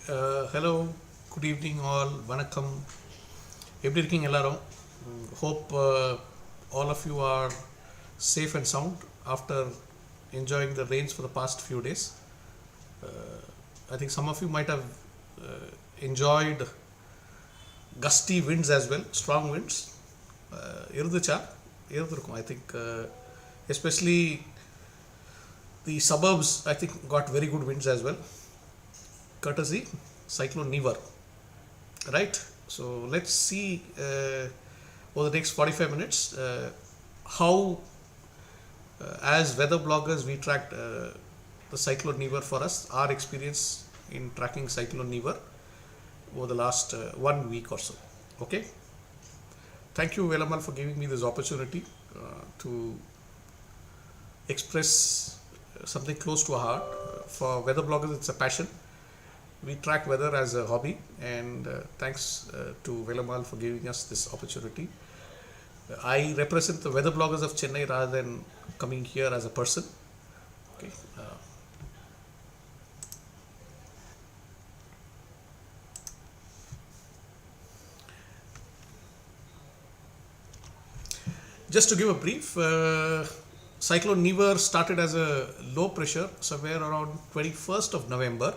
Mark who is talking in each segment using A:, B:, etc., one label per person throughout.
A: Hello, good evening all. வணக்கம். எப்படி இருக்கீங்க எல்லாரும்? Hope all of you are safe and sound after enjoying the rains for the past few days. I think some of you might have enjoyed gusty winds as well, strong winds. இருந்திருக்கும். I think especially the suburbs, I think, got very good winds as well, courtesy Cyclone Nivar. Right? So let's see over the next 45 minutes how, as weather bloggers, we tracked the Cyclone Nivar for us, our experience in tracking Cyclone Nivar over the last 1 week or so. Okay? Thank you, VELAMMAL, for giving me this opportunity to express something close to our heart. For weather bloggers, it's a passion. We track weather as a hobby, and thanks to VELAMMAL for giving us this opportunity. I represent the weather bloggers of Chennai rather than coming here as a person. Okay. Just to give a brief, Cyclone Nivar started as a low pressure somewhere around 21st of November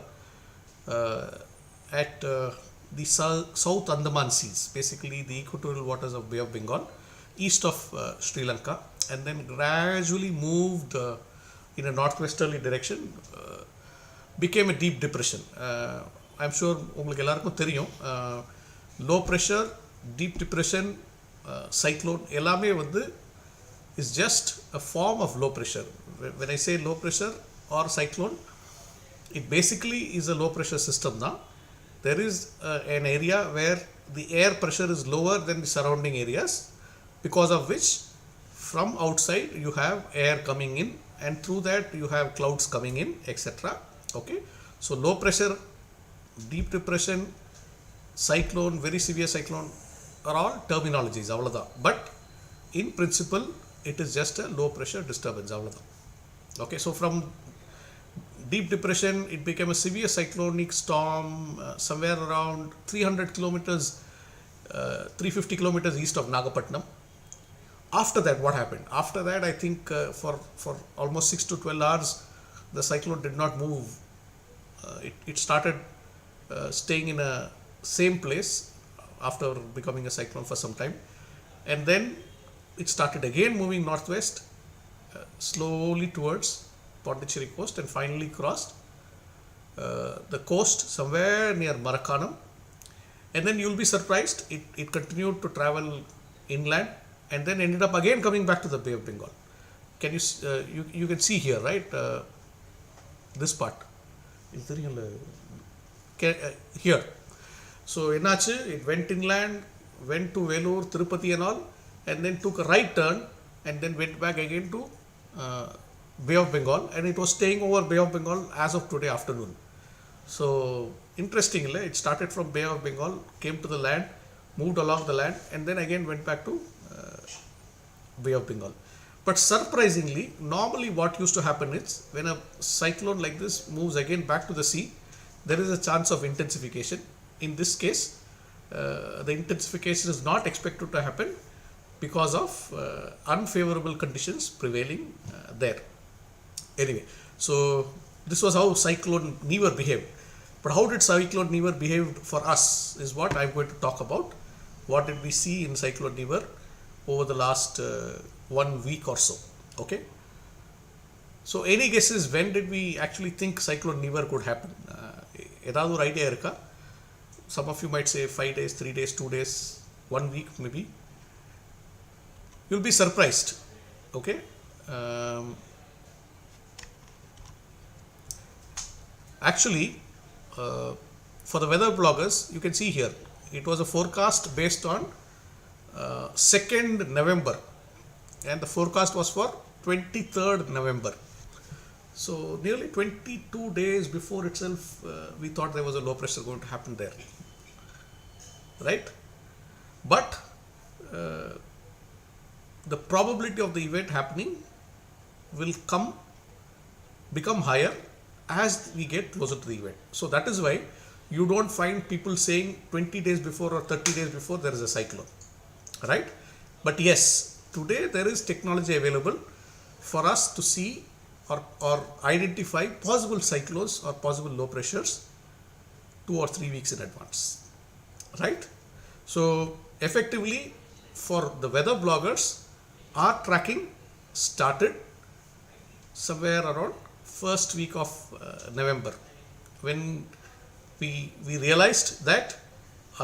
A: at the South Andaman Seas, basically the equatorial waters of Bay of Bengal, east of Sri Lanka, and then gradually moved in a northwesterly direction, became a deep depression. I'm sure உங்களுக்கு எல்லாருக்கும் தெரியும், low pressure, deep depression, cyclone எல்லாமே வந்து is just a form of low pressure. When I say low pressure or cyclone, it basically is a low pressure system now. There is an area where the air pressure is lower than the surrounding areas, because of which from outside you have air coming in, and through that you have clouds coming in, etc. Okay, so low pressure, deep depression, cyclone, very severe cyclone are all terminologies, avladha. But in principle it is just a low pressure disturbance, avladha. Okay, so from deep depression it became a severe cyclonic storm somewhere around 300 kilometers 350 kilometers east of Nagapattinam. After that, what happened? After that, I think for almost 6 to 12 hours the cyclone did not move. It started staying in a same place after becoming a cyclone for some time, and then it started again moving northwest slowly towards Pondicherry coast, and finally crossed the coast somewhere near Marakanam, and then you'll be surprised it continued to travel inland, and then ended up again coming back to the Bay of Bengal. Can you can see here, right, this part here. So enachu, it went inland, went to Vellore, Tirupati and all, and then took a right turn, and then went back again to Bay of Bengal, and it was staying over Bay of Bengal as of today afternoon. So interestingly, it started from Bay of Bengal, came to the land, moved along the land, and then again went back to Bay of Bengal. But surprisingly, normally what used to happen is, when a cyclone like this moves again back to the sea, there is a chance of intensification. In this case, the intensification is not expected to happen because of unfavorable conditions prevailing there. Anyway, so this was how Cyclone Nivar behaved. But how did Cyclone Nivar behave for us is what I'm going to talk about. What did we see in Cyclone Nivar over the last 1 week or so? Okay. So any guesses, when did we actually think Cyclone Nivar could happen? Edavadhu or idea irukka? Some of you might say 5 days, 3 days, 2 days, 1 week maybe. You'll be surprised. Okay. Actually, for the weather bloggers, you can see here, it was a forecast based on 2nd November, and the forecast was for 23rd November. So nearly 22 days before itself, we thought there was a low pressure going to happen there, right? But the probability of the event happening will become higher as we get closer to the event. So that is why you don't find people saying 20 days before or 30 days before there is a cyclone, right? But yes, today there is technology available for us to see or identify possible cyclones or possible low pressures 2 or 3 weeks in advance, right? So effectively, for the weather bloggers, our tracking started somewhere around first week of November, when we realized that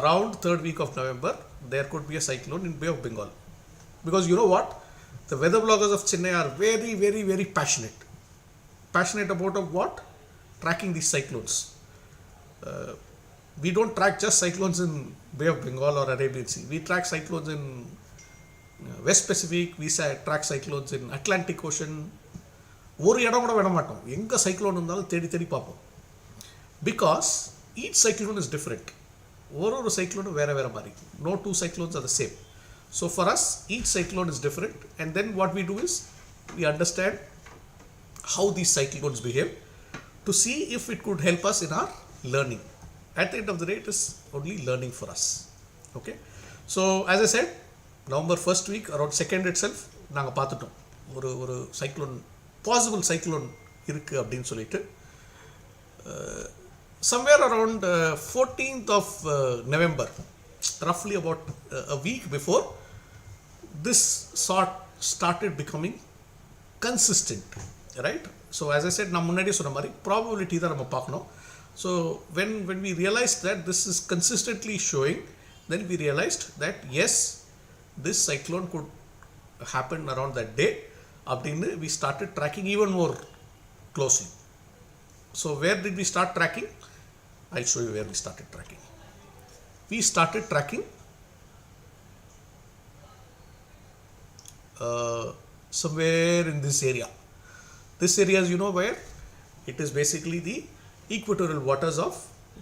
A: around third week of November there could be a cyclone in Bay of Bengal. Because you know what, the weather bloggers of Chennai are very, very, very passionate about what? Tracking these cyclones. We don't track just cyclones in Bay of Bengal or Arabian Sea. We track cyclones in West Pacific. We track cyclones in Atlantic Ocean. ஒரு இடம் கூட விட மாட்டோம், எங்கே cyclone இருந்தாலும் தேடி தேடி பார்ப்போம். Because each cyclone is different. ஒரு சைக்ளோனும் வேறு வேறு மாதிரி. No two cyclones are the same. So far as each cyclone is different, and then what we do is we understand how these cyclones behave to see if it could help us in our learning. At the end of the day, it is only learning for us. Okay, so as I said, November first week around second itself நாங்கள் பார்த்துட்டோம் ஒரு cyclone, possible cyclone இருக்குது அப்படின்னு சொல்லிட்டு. Somewhere around 14th of November, roughly about a week before, this started becoming consistent, right? So as I said, நான் முன்னாடியே சொன்ன மாதிரி probability தான் நம்ம பார்க்கணும். So when we realized that this is consistently showing, then we realized that yes, this cyclone could happen around that day. Abdinnu we started tracking even more closely. So where did we start tracking? I'll show you where we started tracking. We started tracking somewhere in this area. This area is, you know where? It is basically the equatorial waters of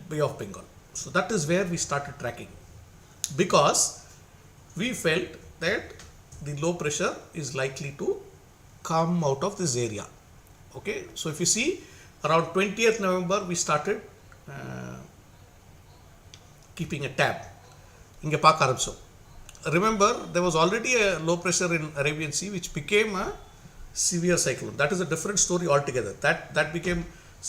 A: Bay of Bengal. So that is where we started tracking, because we felt that the low pressure is likely to come out of this area. Okay, so if you see, around 20th November we started keeping a tab. Inge paaka arambisom. Remember, there was already a low pressure in Arabian Sea which became a severe cyclone. That is a different story altogether. That became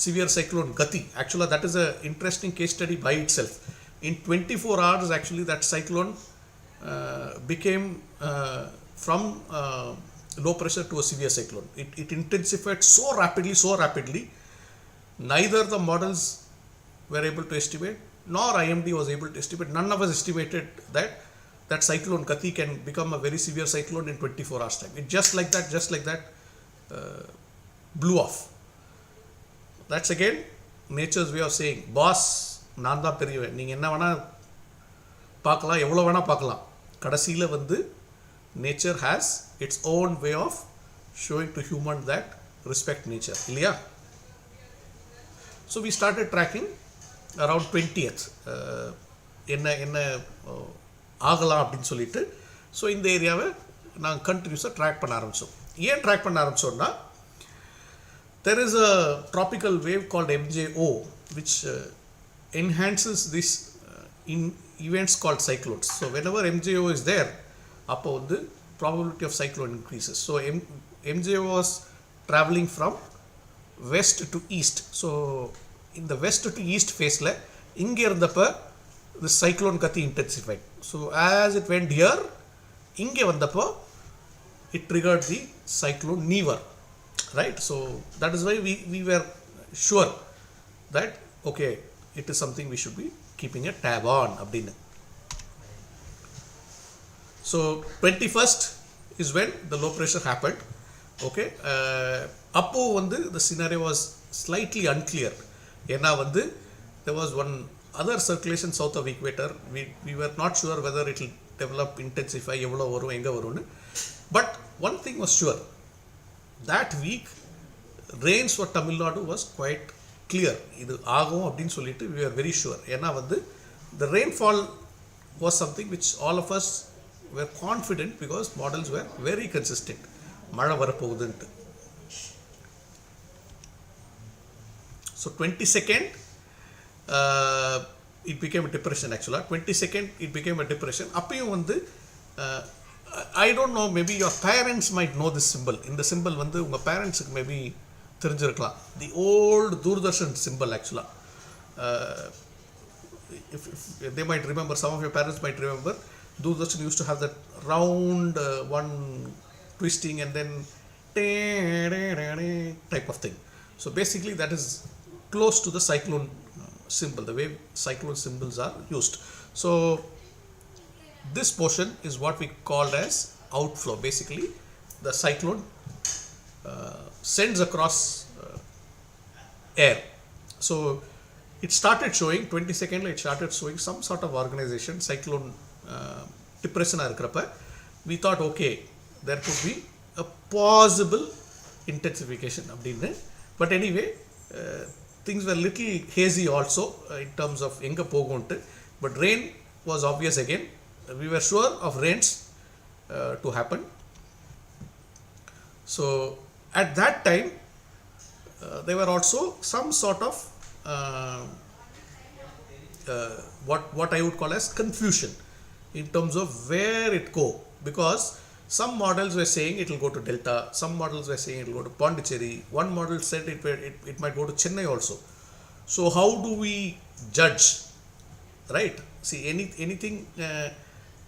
A: severe cyclone Gati. Actually, that is a interesting case study by itself. In 24 hours, actually, that cyclone became from low pressure to a severe cyclone. It intensified so rapidly, neither the models were able to estimate, nor IMD was able to estimate. None of us estimated that cyclone Gati can become a very severe cyclone in 24 hours time. It just like that blew off. That's again nature's way of saying, boss, நான் தான் பெரியவன், நீங்கள் என்ன வேணால் பார்க்கலாம், எவ்வளோ வேணால் பார்க்கலாம், கடைசியில் வந்து nature has its own way of showing to human that respect nature, இல்லையா? So we started tracking around 20th என்ன ஆகலாம் அப்படின்னு சொல்லிட்டு. ஸோ இந்த ஏரியாவை நாங்கள் கண்டினியூஸாக ட்ராக் பண்ண ஆரம்பித்தோம். ஏன் ட்ராக் பண்ண ஆரம்பித்தோம்னா, there is a tropical wave called MJO which enhances this in events called cyclones. So whenever MJO is there, appo vandu probability of cyclone increases. So MJO was traveling from west to east. So in the west to east phase la inge irundappa the cyclone Gati intensified. So as it went here, inge vandappo it triggered the cyclone Nivar, right? So that is why we were sure that okay, it is something we should be keeping a tab on abdinu. So 21st is when the low pressure happened. Okay, appo vandu the scenario was slightly unclear. Ena vandu there was one other circulation south of equator. We were not sure whether it will develop, intensify, evlo varum enga varumnu. But one thing was sure, that week rains for Tamil Nadu was quite clear. Idu agum appdin solittu we were very sure. Ena vandu the rainfall was something which all of us were confident, because models were very consistent. Mala varapoguduntu. So 22nd it became a depression actually. 22nd it became a depression. அப்பயும் வந்து I don't know, maybe your parents might know this symbol. இந்த symbol வந்து உங்க parents-க்கு maybe தெரிஞ்சிருக்கலாம். The old Doordarshan symbol actually. If they might remember, some of your parents might remember, Doordarshan used to have that round one twisting and then type of thing. So basically that is close to the cyclone symbol, the way cyclone symbols are used. So this portion is what we called as outflow. Basically the cyclone sends across air. So it started showing 22nd, it started showing some sort of organization. Cyclone depression இருக்கிறப்ப we thought okay, there could be a possible intensification அப்படின்னு. But anyway, things were little hazy also in terms of எங்க போகும்ட்டு. But rain was obvious again. We were sure of rains to happen. So at that time there were also some sort of what I would call as confusion in terms of where it go, because some models were saying it will go to Delta, some models were saying it will go to Pondicherry, one model said it might go to Chennai also. So how do we judge, right? See, anything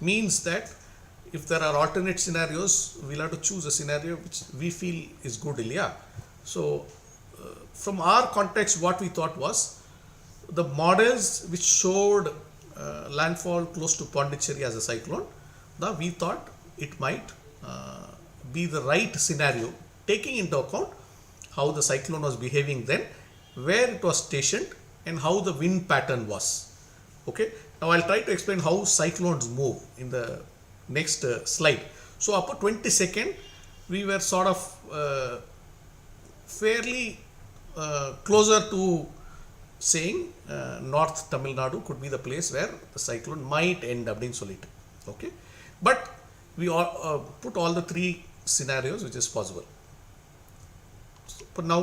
A: means that if there are alternate scenarios, we'll have to choose a scenario which we feel is good, yeah. So from our context, what we thought was the models which showed landfall close to Pondicherry as a cyclone, now we thought it might be the right scenario, taking into account how the cyclone was behaving then, where it was stationed, and how the wind pattern was. Okay, now I'll try to explain how cyclones move in the next slide. So up to 22nd we were sort of fairly closer to saying North Tamil Nadu could be the place where the cyclone might end abdin solittu. Okay, but we all put all the three scenarios which is possible. So, but now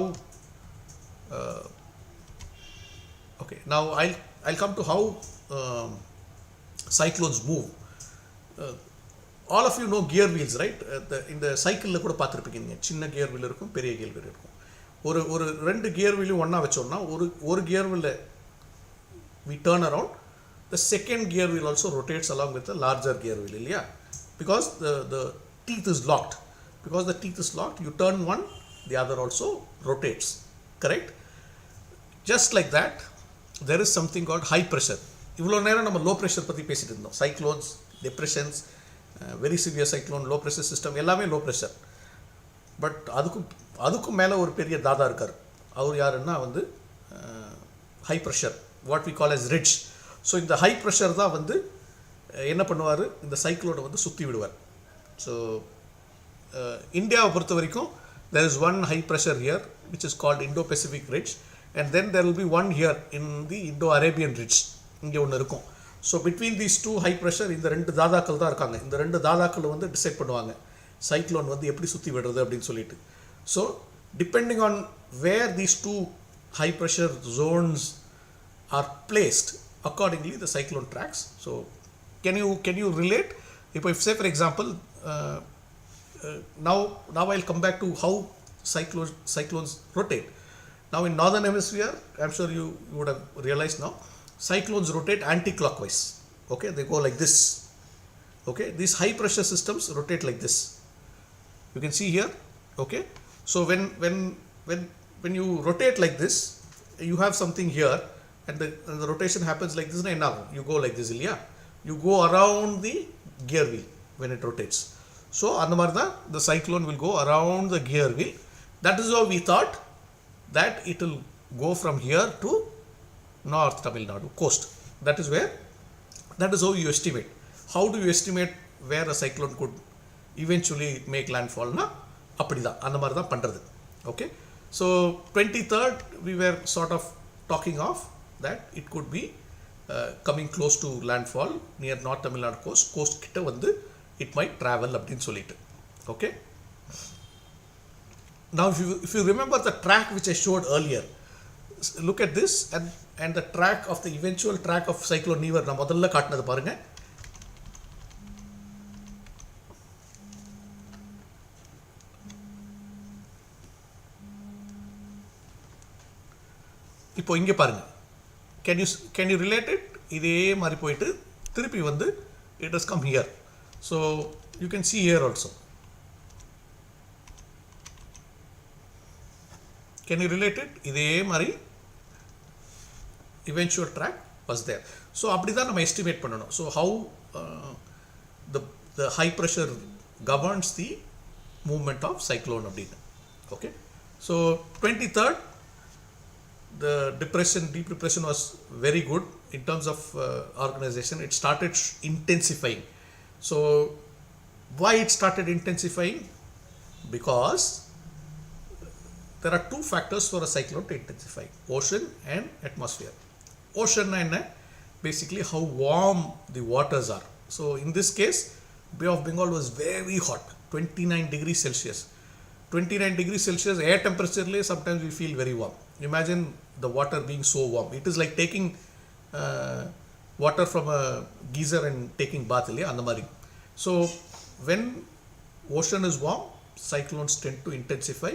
A: okay, now I'll come to how cyclones move. All of you know gear wheels, right? In the cycle la kuda paathirupinga, chinna gear wheel irukum, periya gear wheel irukum. ஒரு ரெண்டு gear வீலும் ஒன்றா வச்சோம்னா ஒரு gear wheel we turn around, the second gear wheel also rotates along with the larger gear wheel, இல்லையா? Because the teeth is locked. Because the teeth is locked, you turn one, the other also rotates. Correct? Just like that, there is something called high pressure. இவ்வளோ நேரம் நம்ம low pressure பற்றி பேசிட்டு இருந்தோம். Cyclones, depressions, very severe cyclone, low pressure system எல்லாமே low pressure. But அதுக்கும் மேலே ஒரு பெரிய தாதா இருக்கார். அவர் யாருன்னா வந்து high pressure, what we call as ridge. So இந்த ஹை ப்ரெஷர் தான் வந்து என்ன பண்ணுவார், இந்த சைக்ளோனை வந்து சுற்றி விடுவார். ஸோ இந்தியாவை பொறுத்த வரைக்கும் there is one high pressure here which is called Indo-Pacific ridge, and then there will be one here in the Indo-Arabian ridge. இங்கே ஒன்று இருக்கும். So between these two high pressure இந்த ரெண்டு தாதாக்கள் தான் இருக்காங்க. இந்த ரெண்டு தாதாக்கள் வந்து டிசைட் பண்ணுவாங்க சைக்ளோன் வந்து எப்படி சுற்றி விடுறது அப்படின்னு சொல்லிட்டு. So depending on where these two high pressure zones are placed, accordingly the cyclone tracks. So can you relate? If say for example now I'll come back to how cyclones rotate. Now in northern hemisphere, I'm sure you would have realized now, cyclones rotate anti-clockwise. Okay, they go like this. Okay, these high pressure systems rotate like this. You can see here. Okay, so when you rotate like this, you have something here, and the rotation happens like this. Now you go like this, yeah. You go around the gear wheel when it rotates. So andamartha the cyclone will go around the gear wheel. That is how we thought that it will go from here to North Tamil Nadu coast. That is how you estimate. How do you estimate where a cyclone could eventually make landfall na? Appadida andamartha pandrathu. Okay, so 23rd we were sort of talking of that it could be coming close to landfall near North Tamil Nadu coast kitta vandu it might travel appdin solittu. Okay, now if you remember the track which I showed earlier, look at this and the track of the eventual track of cyclone Nivar நான் முதல்ல காட்டினது பாருங்க. இப்போ இங்க பாருங்க. Can you relate it? இதே மாதிரி போயிட்டு திருப்பி வந்து it has come here. So you can see here also. Can you relate it? இதே மாதிரி eventual track was there. So அப்படிதான் நம்ம estimate பண்ணணும். So how the high pressure governs the movement of cyclone அப்படின்னு. Okay. So 23rd, the deep depression was very good in terms of organization. It started intensifying. So why it started intensifying? Because there are two factors for a cyclone to intensify: ocean and atmosphere. Ocean and basically how warm the waters are. So in this case, Bay of Bengal was very hot, 29 degrees Celsius. 29 degrees Celsius air temperature sometimes we feel very warm. Imagine the water being so warm. It is like taking water from a geyser and taking bath. So when ocean is warm, cyclones tend to intensify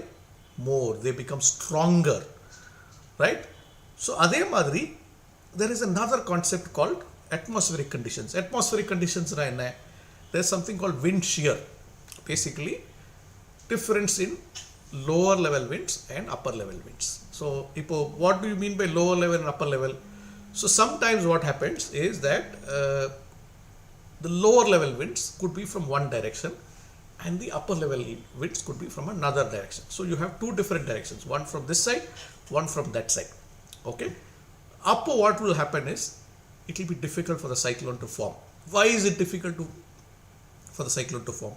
A: more. They become stronger, right? So adhe madri there is another concept called atmospheric conditions. Atmospheric conditions ra enna? There is something called wind shear. Basically difference in lower level winds and upper level winds. So what do you mean by lower level and upper level? So sometimes what happens is that the lower level winds could be from one direction and the upper level winds could be from another direction. So you have two different directions, one from this side, one from that side. Okay. Up what will happen is it will be difficult for the cyclone to form. Why is it difficult for the cyclone to form?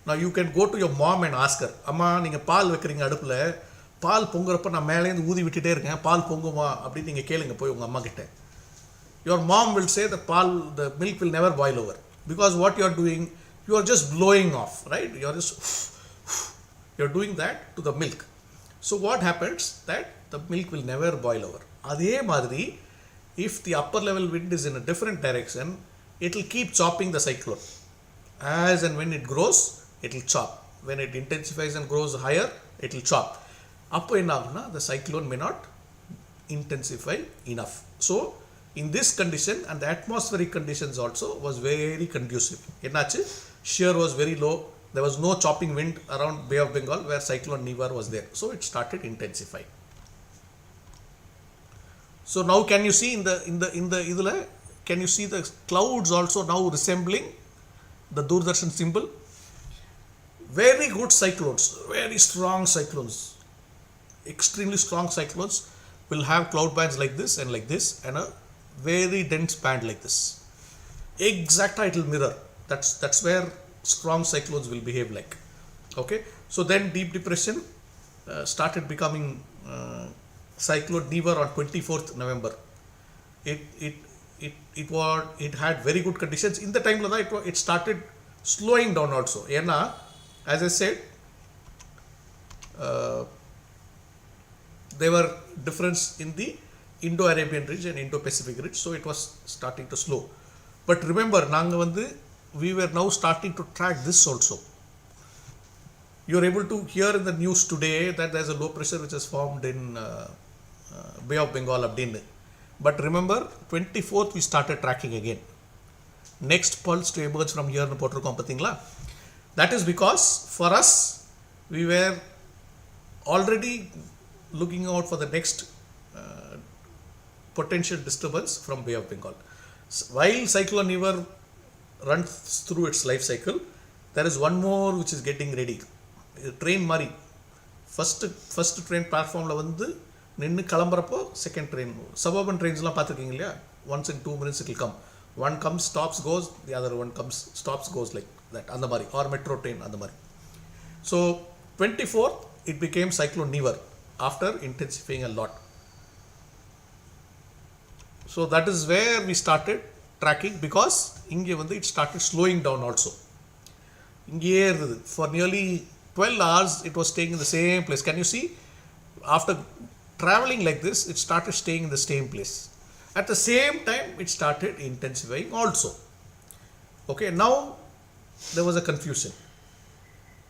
A: Now you can go to your mom and ask her, amma நீங்க பால் வைக்கிறீங்க அடுப்புல, பால் பொங்குறப்ப நான் மேலே இருந்து ஊதி விட்டுட்டே இருக்கேன், பால் பொங்குமா அப்படி நீங்க கேளுங்க போய் உங்க அம்மா கிட்ட. Your mom will say the milk will never boil over, because what you are doing, you are just blowing off, right? You're doing that to the milk. So what happens that the milk will never boil over. அதே மாதிரி if the upper level wind is in a different direction, it will keep chopping the cyclone. As and when it grows, it will chop. When it intensifies and grows higher, it will chop. அப்போ என்ன ஆகும்னா the cyclone may not intensify enough. So in this condition, and the atmospheric conditions also was very conducive. என்னாச்சு? Shear was very low. There was no chopping wind around Bay of Bengal where cyclone Nivar was there. So it started intensifying. So now can you see in the idula, can you see the clouds also now resembling the Doordarshan symbol? Very good cyclones, very strong cyclones, extremely strong cyclones will have cloud bands like this and a very dense band like this. Exact it will mirror. That's where strong cyclones will behave like. Okay. So then deep depression started becoming cyclone Nivar on 24th November. It had very good conditions. In the time it started slowing down also. As I said, there were difference in the Indo-Arabian ridge and Indo-Pacific ridge, so it was starting to slow. But remember, we were now starting to track this also. You are able to hear in the news today that there is a low pressure which has formed in Bay of Bengal abdinnu. But remember, 24th we started tracking again. Next pulse to emerge from here nu potirukom pathingala. That is because for us we were already looking out for the next potential disturbance from Bay of Bengal. While cyclone Nivar runs through its life cycle, there is one more which is getting ready. Train mari first train platform la vandu நின்று கிளம்புறப்போ second train, suburban ட்ரெயின்ஸ்லாம் பார்த்துருக்கீங்க இல்லையா? once in 2 minutes it will come. One comes, stops, goes, the other one comes, stops, goes, like that. அந்த மாதிரி, or metro train அந்த மாதிரி. So 24th it became cyclone Nivar after intensifying a lot. So that is where we started tracking, because இங்கே வந்து it started slowing down also. இங்கேயே இருந்தது for nearly 12 hours. It was staying in the same place. Can you see? After traveling like this, it started staying in the same place. At the same time, it started intensifying also. Okay, now there was a confusion.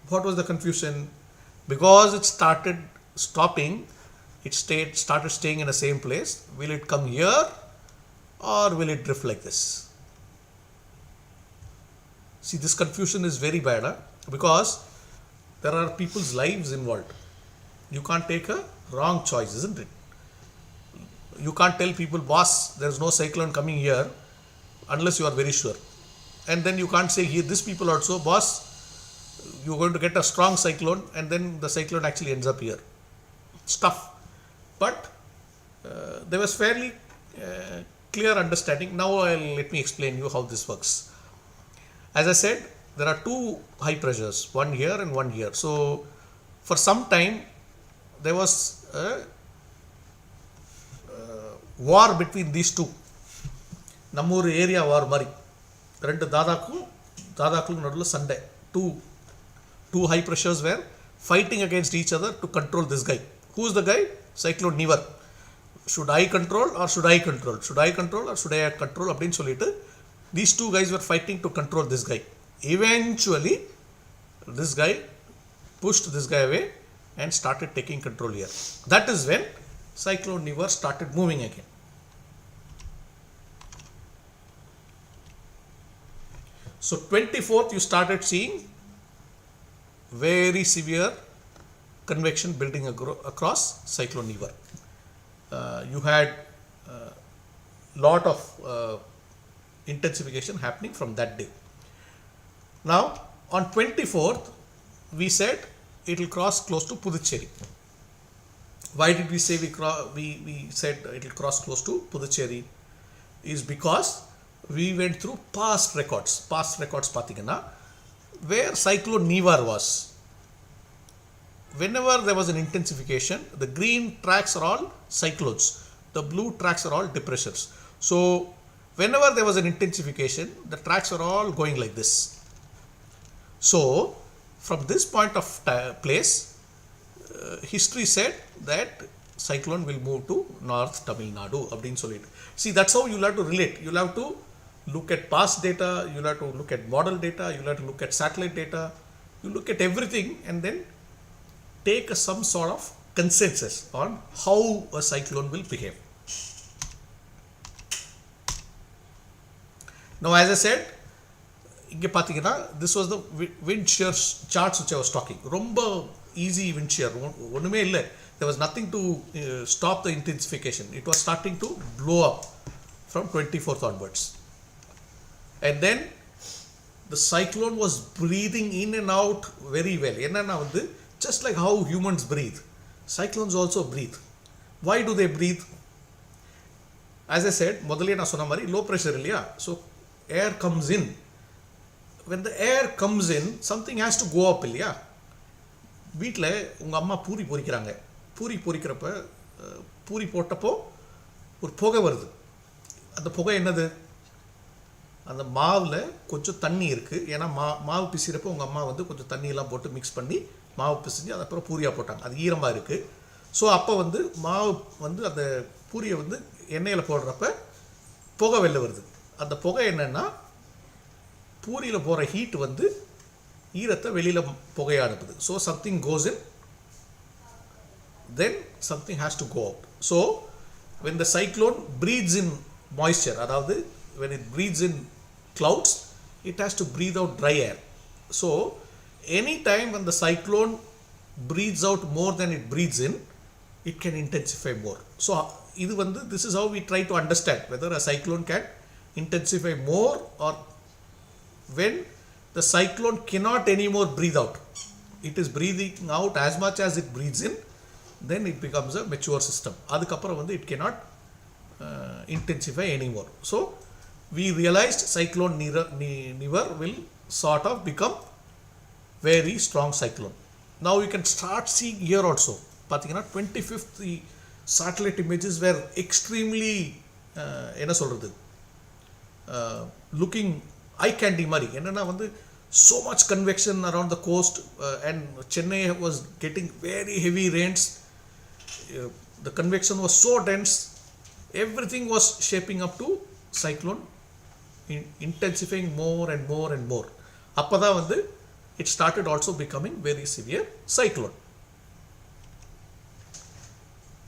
A: What was the confusion? Because it started stopping, it started staying in the same place. Will it come here or will it drift like this? See, this confusion is very bad, because there are people's lives involved. You can't take a wrong choice, isn't it? You can't tell people, boss, there's no cyclone coming here unless you are very sure. And then you can't say here, this people also, boss, you're going to get a strong cyclone, and then the cyclone actually ends up here. It's tough. But there was fairly clear understanding. Now let me explain you how this works. As I said, there are two high pressures, one here and one here. So for some time, there was a war between these two. நம்ம ஒரு area வார் மாதிரி ரெண்டு தாதாக்கும் நடுவில் சண்டை. Two high pressures were fighting against each other to control this guy. Who is the guy? Cyclone Nivar. Should I control or should I control? Should I control or should I control? அப்படின்னு சொல்லிட்டு these two guys were fighting to control this guy. Eventually, this guy pushed this guy away and started taking control here. That is when Cyclone Nivar started moving again. So 24th, you started seeing very severe convection building across Cyclone Nivar. You had lot of intensification happening from that day. Now on 24th, we said it will cross close to Puducherry. Why did we say we said it will cross close to Puducherry? Is because we went through past records pathina, where Cyclone Nivar was. Whenever there was an intensification, the green tracks are all cyclones, the blue tracks are all depressions. So whenever there was an intensification, the tracks are all going like this. So from this point of place, history said that cyclone will move to North Tamil Nadu. See, that's how you'll have to relate. You'll have to look at past data, you'll have to look at model data, you'll have to look at satellite data, you look at everything and then take some sort of consensus on how a cyclone will behave. Now, as I said, this was the wind shear charts which I was talking. Romba easy wind shear. There was nothing to stop the intensification. It was starting to blow up from 24th onwards. And then the cyclone was breathing in and out very well. Just like how humans breathe, cyclones also breathe. Why do they breathe? As I said, low pressure. So air comes in. When the air comes in, something has to go up. வீட்டில் உங்கள் அம்மா பூரி பொரிக்கிறாங்க. பூரி பொரிக்கிறப்ப பூரி போட்டப்போ ஒரு புகை வருது. அந்த புகை என்னது? அந்த மாவில் கொஞ்சம் தண்ணி இருக்குது. ஏன்னா மாவு பிசிறப்போ உங்கள் அம்மா கொஞ்சம் தண்ணியெல்லாம் போட்டு மிக்ஸ் பண்ணி மாவு பிசிஞ்சு அது அப்புறம் பூரியாக போட்டாங்க. அது ஈரமாக இருக்குது. ஸோ அப்போ மாவு அந்த பூரியை எண்ணெயில் போடுறப்ப புகை வெளில வருது. அந்த புகை என்னென்னா, பூரியில் போகிற ஹீட் ஈரத்தை வெளியில் புகையாக அனுப்புது. So something goes in, then something has to go out. So when the cyclone breathes in moisture, அதாவது when it breathes in clouds, it has to breathe out dry air. So any time when the cyclone breathes out more than it breathes in, it can intensify more. So this is how we try to understand whether a cyclone can intensify more, or when the cyclone cannot anymore breathe out, it is breathing out as much as it breathes in, then it becomes a mature system. Adukapra it cannot intensify anymore. So we realized Cyclone Nivar will sort of become very strong cyclone. Now we can start seeing here also. 25th, the satellite images were extremely looking eye candy mari. So much convection around the coast, and Chennai was getting very heavy rains. the convection was so dense, everything was shaping up to cyclone, intensifying more and more and more. அப்பதான் வந்து it started also becoming very severe cyclone.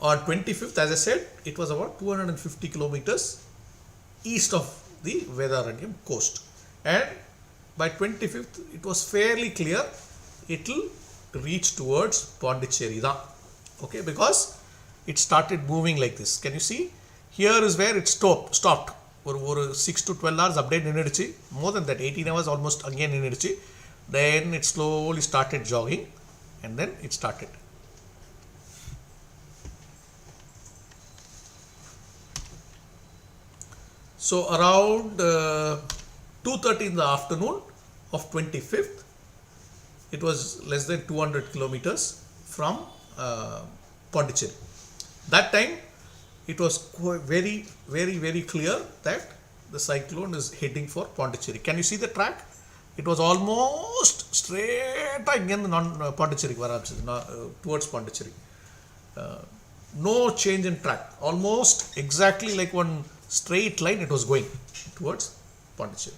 A: On 25th, as I said, it was about 250 kilometers east of the Vedaranyam coast, and by 25th it was fairly clear it will reach towards Pondicherry da. Okay, because it started moving like this. Can you see? Here is where it stopped. ஒரு 6 to 12 hours அப்படியே நின்னுடுச்சு. More than that, 18 hours almost again நின்னுடுச்சு. Then it slowly started jogging, and then it started. So around 2:30 in the afternoon of 25th, it was less than 200 kilometers from Pondicherry. That time it was very, very, very clear that the cyclone is heading for Pondicherry. Can you see the track? It was almost straight again Pondicherry towards Pondicherry. No change in track. Almost exactly like one straight line it was going towards Pondicherry.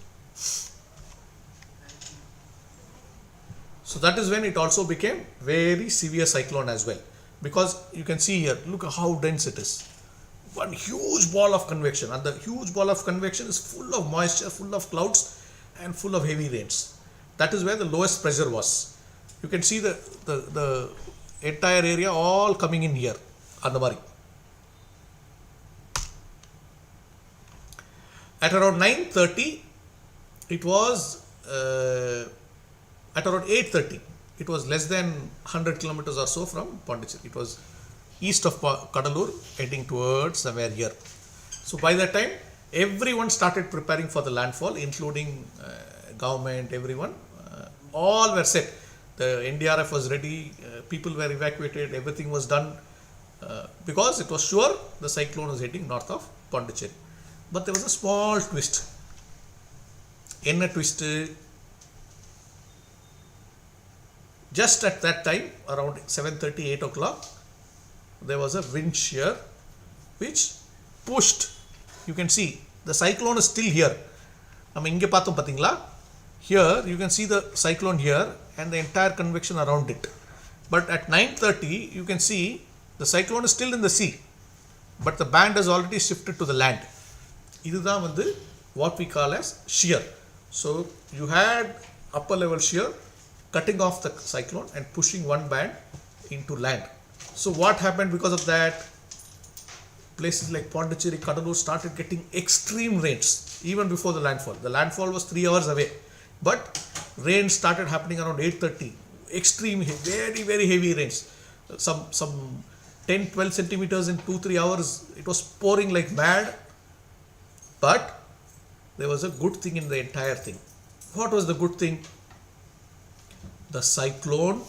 A: So that is when it also became very severe cyclone as well, because you can see here, look how dense it is. One huge ball of convection, and the huge ball of convection is full of moisture, full of clouds, and full of heavy rains. That is where the lowest pressure was. You can see the entire area all coming in here, andamari. At around 9:30, it was at around 8:30, it was less than 100 kilometers or so from Pondicherry. It was east of Kadalur, heading towards somewhere here. So by that time, everyone started preparing for the landfall, including government, everyone. All were set. The NDRF was ready, people were evacuated, everything was done, because it was sure the cyclone was heading north of Pondicherry. But there was a small twist. In a twist, just at that time, around 7:30, 8 o'clock, there was a wind shear which pushed. You can see the cyclone is still here. Inge paathom pathingala. Here you can see the cyclone here and the entire convection around it. But at 9:30, you can see the cyclone is still in the sea, but the band has already shifted to the land. இதுதான் வந்து what we call as shear. So you had upper level shear cutting off the cyclone and pushing one band into land. So what happened because of that? Places like Pondicherry, Kadalur started getting extreme rains even before the landfall. The landfall was 3 hours away, but rain started happening around 8:30. Extreme, very, very heavy rains. Some 10-12 centimeters in 2-3 hours. It was pouring like mad. But there was a good thing in the entire thing. What was the good thing? The cyclone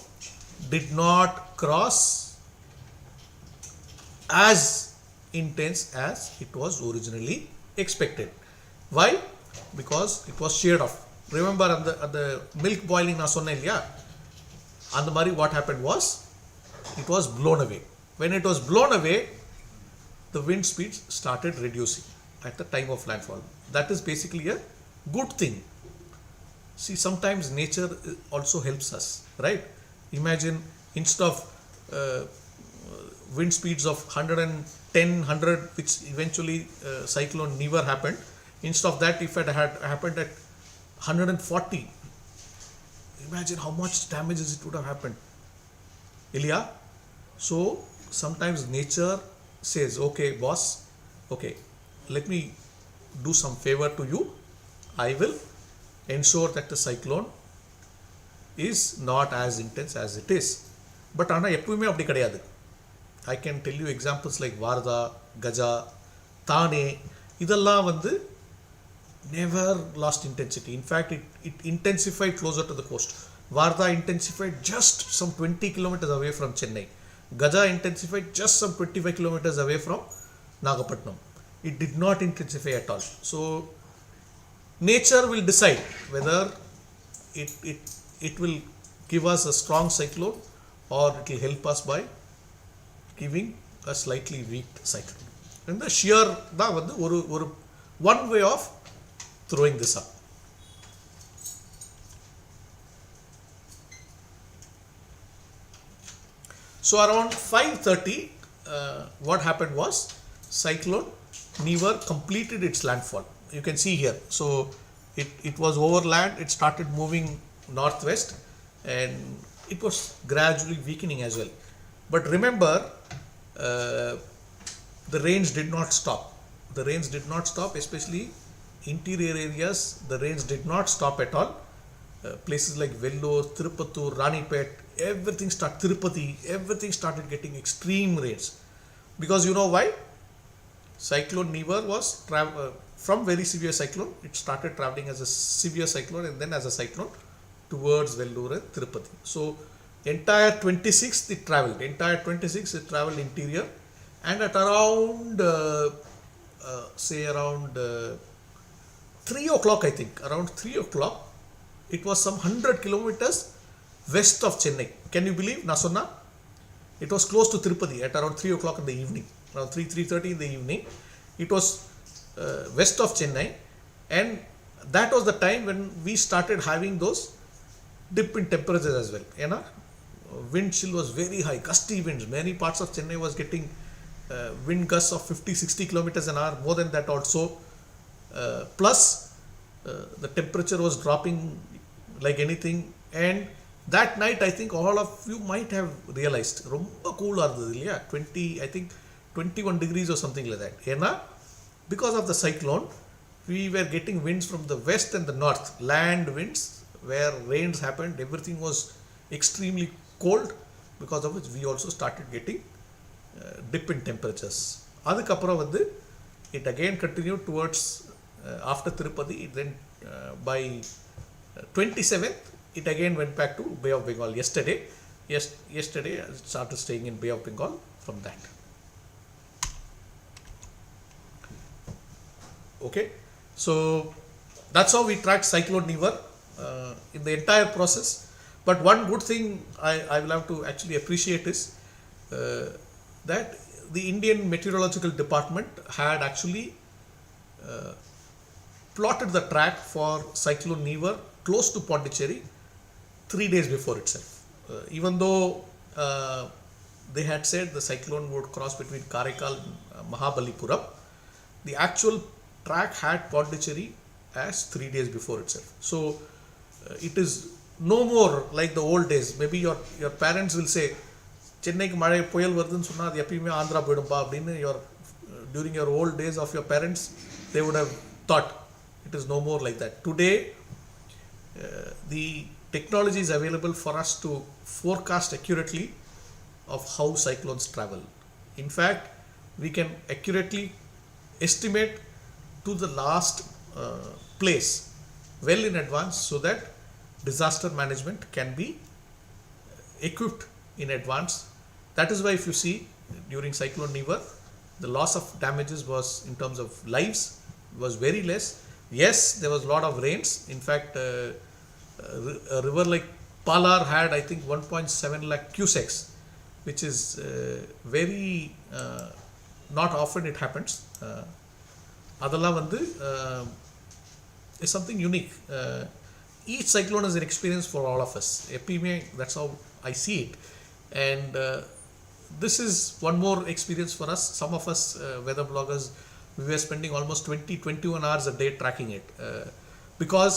A: did not cross as intense as it was originally expected. Why? Because it was sheared off. Remember at the milk boiling na sonna illaya, and the mari what happened was it was blown away. When it was blown away, the wind speeds started reducing at the time of landfall. That is basically a good thing. See, sometimes nature also helps us, right? Imagine instead of wind speeds of 110, 100, which eventually cyclone Nivar happened, instead of that, if it had happened at 140, imagine how much damages it would have happened. Ilya? So sometimes nature says, okay boss, okay, let me do some favor to you. I will ensure that the cyclone is not as intense as it is. But ana eppume appadi kedaiyadu. I can tell you examples like Varda, Gaja, Thane, idella vandu never lost intensity. In fact, it intensified closer to the coast. Varda intensified just some 20 kilometers away from Chennai. Gaja intensified just some 25 kilometers away from Nagapattinam. It did not intensify at all. So nature will decide whether it will give us a strong cyclone or it will help us by giving a slightly weak cyclone. And the shear தான் வந்து ஒரு one way of throwing this up. So around 5:30, what happened was cyclone Nivar completed its landfall. You can see here. So it was overland. It started moving northwest, and it was gradually weakening as well. But remember, the rains did not stop. The rains did not stop, especially interior areas. The rains did not stop at all. Places like Vellore, Tirupattur, Ranipet, everything started getting extreme rains. Because you know why? Cyclone Nivar was from very severe cyclone. It started traveling as a severe cyclone and then as a cyclone towards Vellore and Tirupati. So entire 26th it traveled interior, and at around around 3 o'clock, I think around 3 o'clock, it was some 100 kilometers west of Chennai. Can you believe? Nasonna? It was close to Tirupati at around 3 o'clock in the evening, around 3:30 in the evening. It was west of Chennai, and that was the time when we started having those dip in temperatures as well. You know, wind chill was very high, gusty winds. Many parts of Chennai was getting wind gusts of 50-60 kilometers an hour, more than that also. Plus, the temperature was dropping like anything. And that night, I think all of you might have realized, ரொம்ப கூலா இருந்தது இல்லையா? 21 degrees or something like that. ஏன்னா, because of the cyclone, we were getting winds from the west and the north, land winds, where rains happened. Everything was extremely cold, because of which we also started getting dip in temperatures. அதுக்கப்புறம் வந்து it again continued towards after Tirupati. Then by 27th, it again went back to Bay of Bengal. Yesterday I started staying in Bay of Bengal from that. Okay, so that's how we tracked Cyclone Nivar in the entire process. But one good thing I will have to actually appreciate is that the Indian Meteorological Department had actually plotted the track for Cyclone Nivar close to Pondicherry 3 days before itself. Even though they had said the cyclone would cross between Karaikal and Mahabalipuram, the actual track had Pondicherry as 3 days before itself. So it is no more like the old days. Maybe your parents will say, சென்னைக்கு மழை புயல் வருதுன்னு சொன்னால் அது எப்பயுமே ஆந்திரா போயிடும்பா அப்படின்னு during your old days of your parents, they would have thought. It is no more like that. Today, the technology is available for us to forecast accurately of how cyclones travel. In fact, we can accurately estimate to the last place well in advance, so that disaster management can be equipped in advance. That is why if you see during Cyclone Nivar, the loss of damages was, in terms of lives, was very less. Yes, there was a lot of rains. In fact, a river like Palar had, I think, 1.7 lakh cusecs, which is very not often it happens. Adala vandu is something unique. Each cyclone is an experience for all of us. That's how I see it. And this is one more experience for us. Some of us weather bloggers, we were spending almost 20-21 hours a day tracking it, because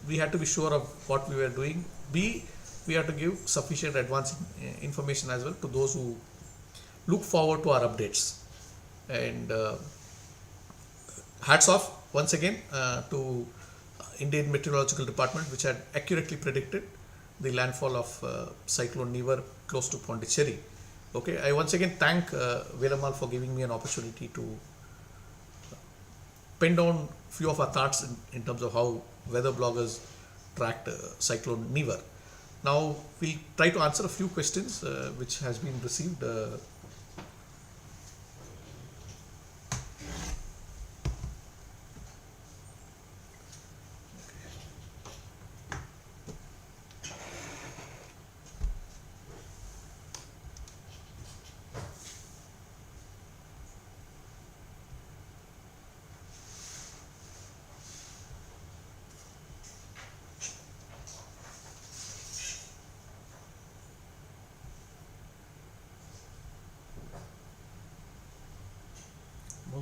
A: we had to be sure of what we were doing. B, we had to give sufficient advance information as well to those who look forward to our updates. And hats off once again to Indian Meteorological Department, which had accurately predicted the landfall of Cyclone Nivar close to Pondicherry. Okay, I once again thank VELAMMAL for giving me an opportunity to pen down few of our thoughts in terms of how weather bloggers tracked Cyclone Nivar. Now we'll try to answer a few questions which has been received.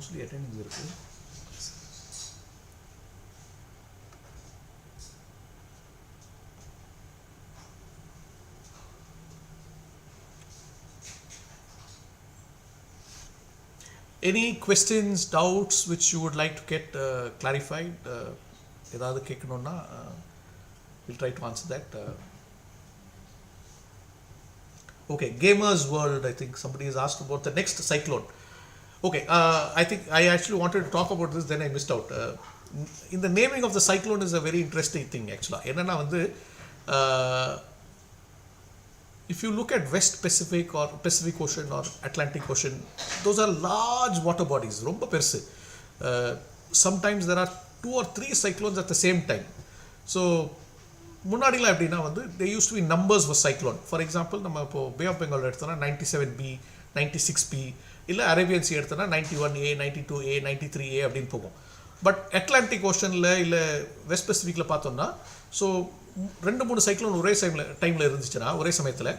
A: mostly attending இருக்கு. Any questions, doubts which you would like to get clarified? ஏதாவது கேட்கணும்னா we'll try to answer that. Okay, Gamers World, I think somebody has asked about the next Cyclone. Okay, I think I actually wanted to talk about this, then I missed out. In the naming of the cyclone is a very interesting thing actually. என்னன்னா வந்து if you look at West Pacific or Pacific Ocean or Atlantic Ocean, those are large water bodies, ரொம்ப பெருசு. Sometimes there are 2 or 3 cyclones at the same time. So முன்னாடிலாம் எப்படின்னா வந்து they used to be numbers for cyclone. For example, நம்ம இப்போ Bay of Bengal எடுத்தோம்னா 97B, 96B, இல்லை Arabian sea எடுத்தோம்னா 91A, 92A, 93A அப்படின்னு போகும். பட் அட்லாண்டிக் ஓஷனில் இல்லை வெஸ்ட் பெசிஃபிக்கில் பார்த்தோம்னா ஸோ 2-3 சைக்ளோன் ஒரே டைமில் இருந்துச்சுன்னா ஒரே சமயத்தில்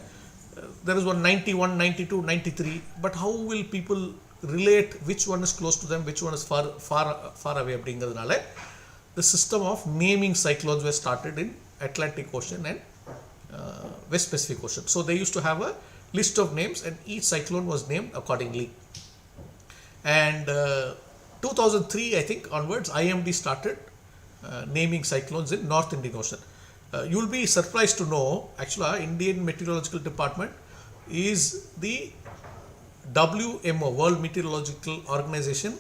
A: there is one 91, 92, 93, but how will people relate which one is close to them, which one is far away அப்படிங்கிறதுனால the system of naming cyclones were started in Atlantic Ocean and West Pacific Ocean. So they used to have a list of names and each cyclone was named accordingly. And 2003 I think onwards IMD started naming cyclones in North Indian Ocean. You'll be surprised to know actually Indian Meteorological Department is the WMO, World Meteorological Organization,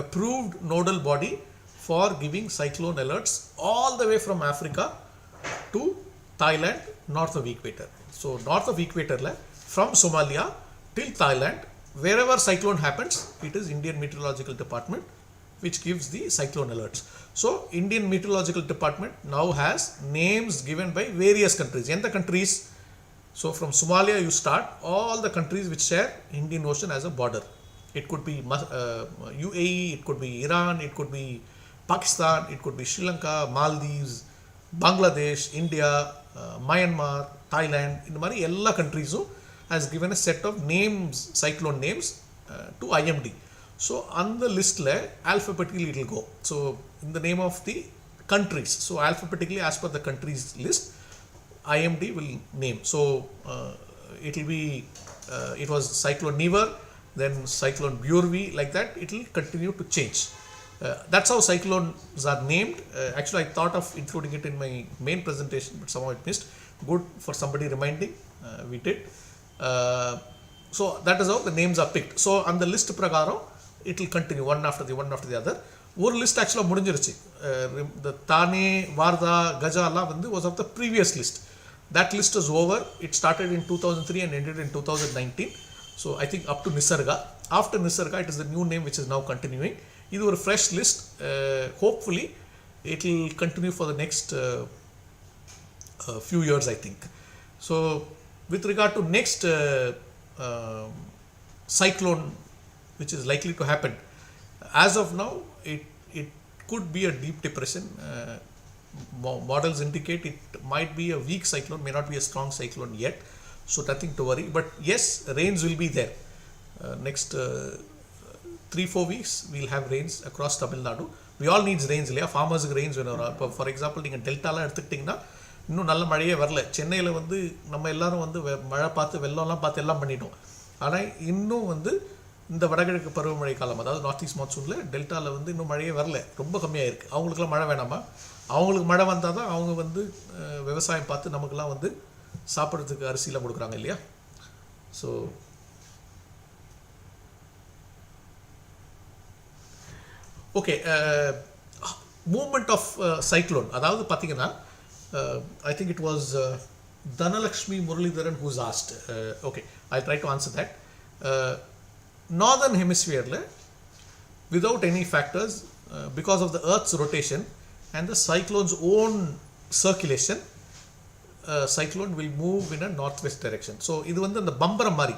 A: approved nodal body for giving cyclone alerts all the way from Africa to Thailand north of equator. So north of equator from Somalia till Thailand, wherever cyclone happens, it is Indian Meteorological Department which gives the cyclone alerts. So Indian Meteorological Department now has names given by various countries. And the countries, so from Somalia you start all the countries which share Indian Ocean as a border. It could be UAE, it could be Iran, it could be Pakistan, it could be Sri Lanka, Maldives, Bangladesh, India, Myanmar, Thailand. In the mari ella countries has given a set of names, cyclone names to IMD. So on the list alphabetically it will go. So in the name of the countries, so alphabetically as per the countries list, IMD will name. So it will be it was Cyclone Nivar, then Cyclone Burvi, like that it will continue to change. That's how cyclones are named. Actually I thought of including it in my main presentation, but somehow it missed. Good for somebody reminding. We did. So that is how the names are picked. So on the list prakaram it will continue one after the other. One list actually முடிஞ்சிருச்சு. The Thane, Varda, Gaja was of the previous list. That list is over. It started in 2003 and ended in 2019. So I think up to Nisarga. After Nisarga it is the new name which is now continuing. This is a fresh list. Hopefully it will continue for the next few years I think. So with regard to next cyclone which is likely to happen, as of now it could be a deep depression. Models indicate it might be a weak cyclone, may not be a strong cyclone yet, so nothing to worry. But yes, rains will be there. Next 3-4 weeks we'll have rains across Tamil Nadu. We all needs rains இல்லையா, ஃபார்மர்ஸுக்கு Reigns வேணும். For example நீங்கள் டெல்டாலாம் எடுத்துக்கிட்டிங்கன்னா இன்னும் நல்ல மழையே வரல. சென்னையில் வந்து நம்ம எல்லாரும் வந்து மழை பார்த்து வெள்ளம்லாம் பார்த்து எல்லாம் பண்ணிட்டோம். ஆனால் இன்னும் வந்து இந்த வடகிழக்கு பருவமழை காலம், அதாவது நார்த் ஈஸ்ட் மான்சூனில் டெல்டாவில் வந்து இன்னும் மழையே வரல, ரொம்ப கம்மியாக இருக்குது. அவங்களுக்குலாம் மழை வேணாமா? அவங்களுக்கு மழை வந்தால் தான் அவங்க வந்து விவசாயம் பார்த்து நமக்குலாம் வந்து சாப்பிட்றதுக்கு அரிசிலாம் கொடுக்குறாங்க இல்லையா. So okay, movement of cyclone, அதாவது பார்த்தீங்கன்னா I think it was Dhanalakshmi Muralidharan who's asked. Okay, I'll try to answer that. Northern hemisphere without any factors, because of the Earth's rotation and the cyclone's own circulation, cyclone will move in a northwest direction. So இது வந்து அந்த பம்பரம் மாதிரி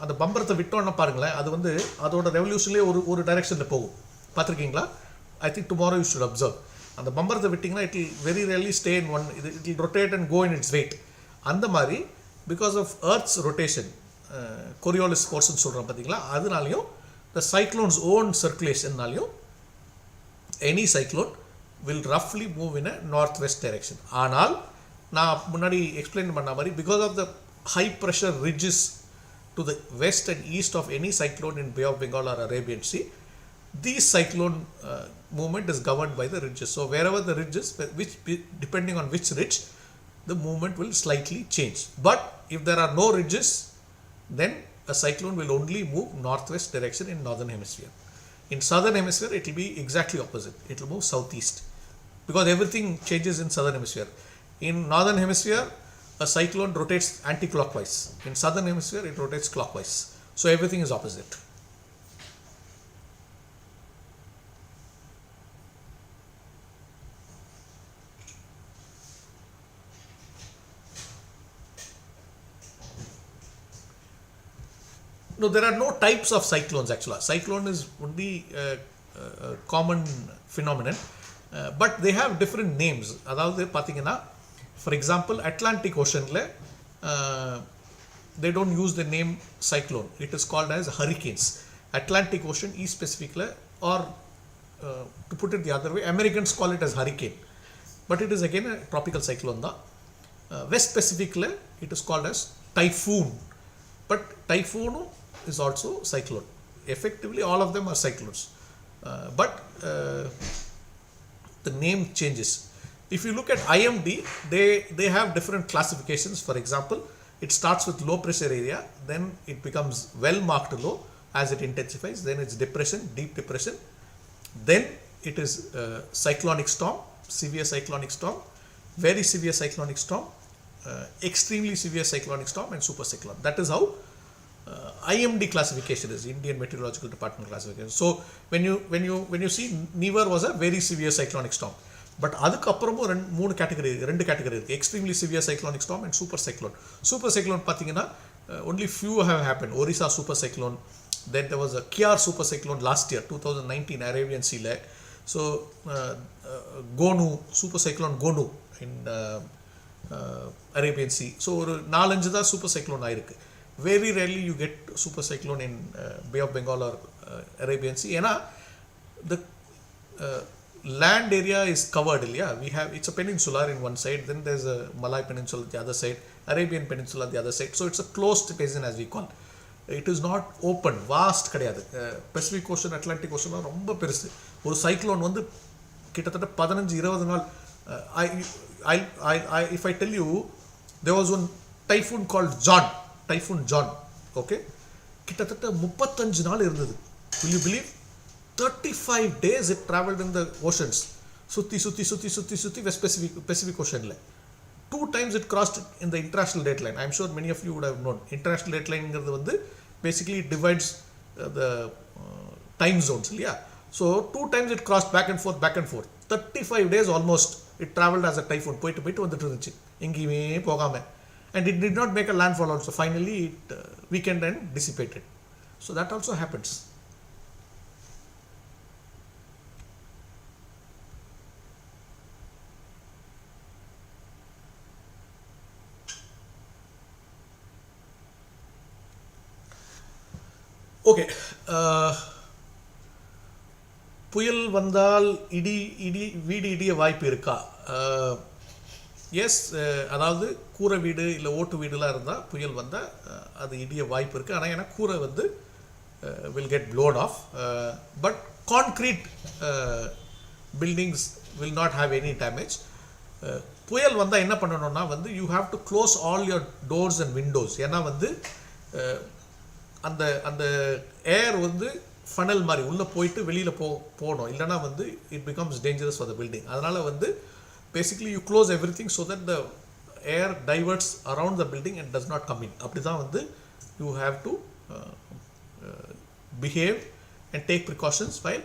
A: அந்த பம்பரத்தை விட்டோன்னா பாருங்களேன், அது வந்து அதோட ரெவல்யூஷன்லேயே ஒரு டைரெக்ஷனில் போகும். பார்த்துருக்கீங்களா? I think tomorrow you should observe. அந்த பம்பரத்தை விட்டிங்கன்னா it will very rarely stay in one, it will rotate and go in its weight. அந்த மாதிரி because of Earth's rotation, Coriolis force சொல்கிறோம் பார்த்தீங்களா, அதனாலையும் the cyclone's own circulationனாலையும் any cyclone will roughly move in a northwest direction. ஆனால் நான் முன்னாடி explain பண்ண மாதிரி because of the high pressure ridges to the west and east of any cyclone in Bay of Bengal or Arabian Sea, this cyclone movement is governed by the ridges. So wherever the ridges, which depending on which ridge, the movement will slightly change. But if there are no ridges, then a cyclone will only move northwest direction in northern hemisphere. In southern hemisphere, it will be exactly opposite. It will move southeast because everything changes in southern hemisphere. In northern hemisphere, a cyclone rotates anti-clockwise. In southern hemisphere, it rotates clockwise. So everything is opposite. No, there are no types of cyclones actually. Cyclone is only a common phenomenon, but they have different names. அதாவது பார்த்தீங்கன்னா, for example, Atlantic Ocean they don't use the name cyclone. It is called as hurricanes. Atlantic Ocean, East Pacific or to put it the other way, Americans call it as hurricane, but it is again a tropical cyclone. West Pacific it is called as typhoon, but typhoon is also cyclone. Effectively all of them are cyclones, but the name changes. If you look at IMD, they have different classifications. For example, it starts with low pressure area, then it becomes well marked low as it intensifies, then it's depression, deep depression, then it is cyclonic storm, severe cyclonic storm, very severe cyclonic storm, extremely severe cyclonic storm, and super cyclone. That is how IMD classification is, Indian Meteorological Department classification. So when you see, Nivar was a very severe cyclonic storm, but அதுக்கப்புறமும் ரெண்டு category இருக்குது, extremely severe cyclonic storm and super cyclone. Super cyclone பார்த்தீங்கன்னா only few have happened. Orissa super cyclone, then there was a Kiar super cyclone last year 2019 Arabian Sea. So Gonu super cyclone Gonu in Arabian Sea. So ஒரு 4-5 தான் super cyclone ஆயிருக்கு. Very rarely you get super cyclone in Bay of Bengal or Arabian Sea. ஏன்னா the land area is covered. We have, it's a peninsular in one side, then there's a Malay Peninsula on the other side, Arabian Peninsula on the other side. So it's a closed basin as we call. It is not open, vast கிடையாது. Pacific Ocean, Atlantic Ocean ரொம்ப பெருசு. ஒரு cyclone வந்து கிட்டத்தட்ட 15-20 நாள். If I tell you, there was one typhoon called Typhoon John, okay, கிட்டத்தட்ட 35 நாள் இருந்தது. Will you believe? 35 days it traveled in the oceans. சுத்தி West Pacific Ocean. 2 times it crossed in the international date line. I'm sure many of you would have known. International date line basically it divides the time zones. So 2 times it crossed back and forth. 35 days almost it traveled as a typhoon. போயிட்டு வந்துட்டு இருந்துச்சு, எங்கேயுமே போகாம. And it did not make a landfall also. Finally it weakened and dissipated. So that also happens. Okay, புயல் வந்தால் வீடு இடிய வாய்ப்பு இருக்கா? எஸ், அதாவது கூரை வீடு இல்லை ஓட்டு வீடுலாம் இருந்தால் புயல் வந்தால் அது இடிய வாய்ப்பு இருக்குது. ஆனால் ஏன்னா கூரை will get blown off, but concrete buildings will not have any damage. புயல் வந்தால் என்ன பண்ணணும்னா you have to close all your doors and windows. ஏன்னா அந்த ஏர் ஃபனல் மாதிரி உள்ளே போயிட்டு வெளியில் போகணும், இல்லைனா it becomes dangerous for the building. அதனால் basically you close everything so that the air diverts around the building and does not come in. அப்படி தான் you have to behave and take precautions while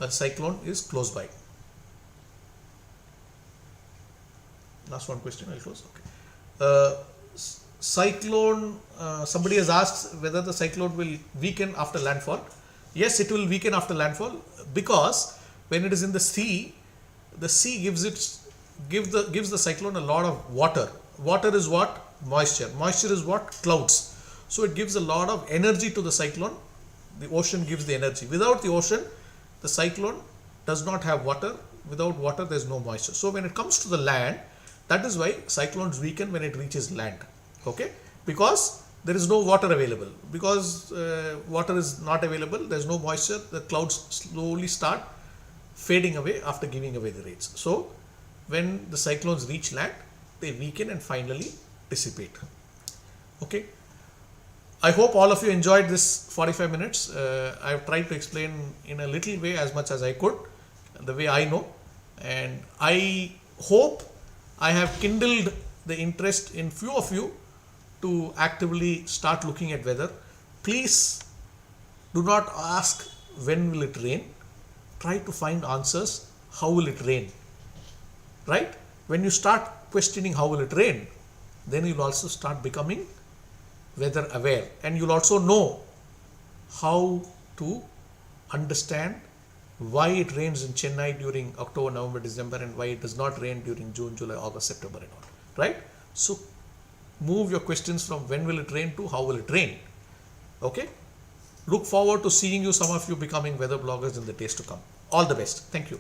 A: a cyclone is close by. Last one question, I'll close. Okay. Cyclone, somebody has asked whether the cyclone will weaken after landfall. Yes, it will weaken after landfall, because when it is in the sea gives the cyclone a lot of water. Water is what? Moisture is what? Clouds. So it gives a lot of energy to the cyclone. The ocean gives the energy. Without the ocean, the cyclone does not have water. Without water, there is no moisture. So when it comes to the land, that is why cyclones weaken when it reaches land. Okay, because there is no water available. Because water is not available, there is no moisture. The clouds slowly start fading away after giving away the rains. So when the cyclones reach land, they weaken and finally dissipate. Okay. I hope all of you enjoyed this 45 minutes. I have tried to explain in a little way as much as I could, the way I know, and I hope I have kindled the interest in few of you to actively start looking at weather. Please do not ask when will it rain. Try to find answers. How will it rain? Right? When you start questioning how will it rain, then you'll also start becoming weather aware, and you'll also know how to understand why it rains in Chennai during October, November, December, and why it does not rain during June, July, August, September and all. Right? So move your questions from when will it rain to how will it rain. Okay? Look forward to seeing you, some of you becoming weather bloggers in the days to come. All the best. Thank you.